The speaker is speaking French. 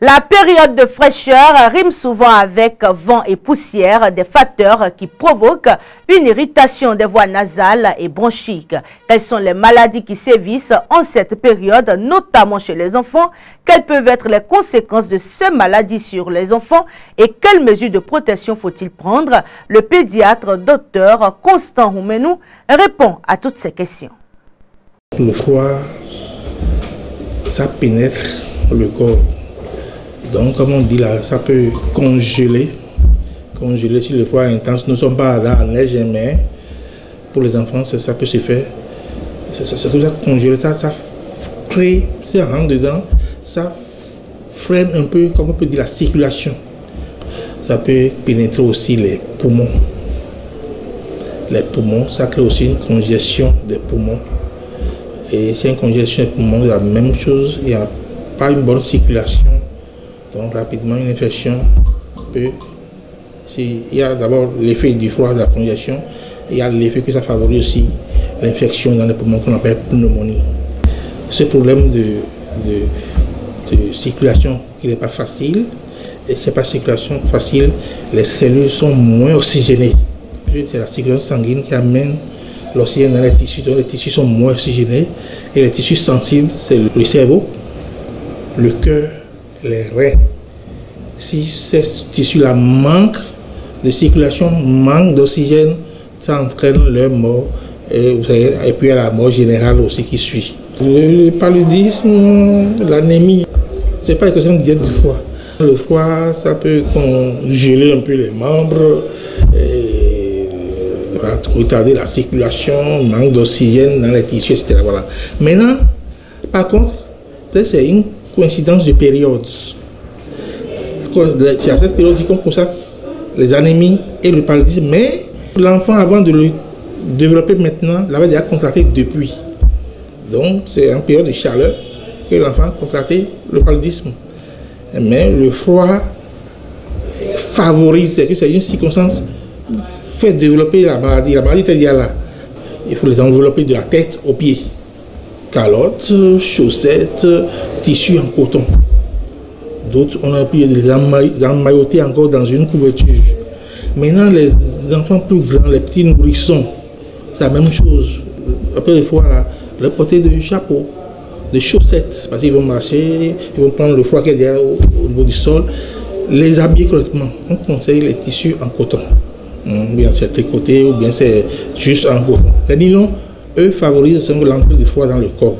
La période de fraîcheur rime souvent avec vent et poussière, des facteurs qui provoquent une irritation des voies nasales et bronchiques. Quelles sont les maladies qui sévissent en cette période, notamment chez les enfants? Quelles peuvent être les conséquences de ces maladies sur les enfants et quelles mesures de protection faut-il prendre? Le pédiatre Dr Constant Roumenou répond à toutes ces questions. Le froid, ça pénètre le corps. Donc, comme on dit là, ça peut congeler si le froid est intense. Nous ne sommes pas dans la neige, mais pour les enfants, ça peut se faire. Ça congeler, ça crée, ça rentre dedans, ça freine un peu, comme on peut dire, la circulation. Ça peut pénétrer aussi les poumons. Les poumons, ça crée aussi une congestion des poumons. Et c'est une congestion des poumons, la même chose, il n'y a pas une bonne circulation. Donc rapidement, une infection peut... Il y a d'abord l'effet du froid, de la congestion, il y a l'effet que ça favorise aussi l'infection dans les poumons qu'on appelle pneumonie. Ce problème de circulation qui n'est pas facile, et ce n'est pas circulation facile, les cellules sont moins oxygénées. C'est la circulation sanguine qui amène l'oxygène dans les tissus, donc les tissus sont moins oxygénés, et les tissus sensibles, c'est le cerveau, le cœur, les reins. Si ces tissus-là manquent de circulation, manquent d'oxygène, ça entraîne leur mort et puis il y a la mort générale aussi qui suit. Le paludisme, l'anémie, ce n'est pas une question de diète du froid. Le froid, ça peut congeler un peu les membres, et retarder la circulation, manque d'oxygène dans les tissus, etc. Voilà. Maintenant, par contre, c'est une coïncidence de périodes. C'est à cette période qu'on constate les anémies et le paludisme, mais l'enfant, avant de le développer maintenant, l'avait déjà contracté depuis. Donc, c'est en période de chaleur que l'enfant a contracté le paludisme. Mais le froid favorise, c'est que c'est une circonstance qui fait développer la maladie. La maladie est déjà là. Il faut les envelopper de la tête aux pieds. Calottes, chaussettes, tissus en coton. D'autres, on a pu les emmailloter encore dans une couverture. Maintenant, les enfants plus grands, les petits nourrissons, c'est la même chose. Après, il faut leur porter de chapeaux, de chaussettes, parce qu'ils vont marcher, ils vont prendre le froid qui est derrière au niveau du sol, les habiller correctement. On conseille les tissus en coton. Ou bien c'est tricoté, ou bien c'est juste en coton. Les nylons, eux, favorisent l'entrée du froid dans le corps.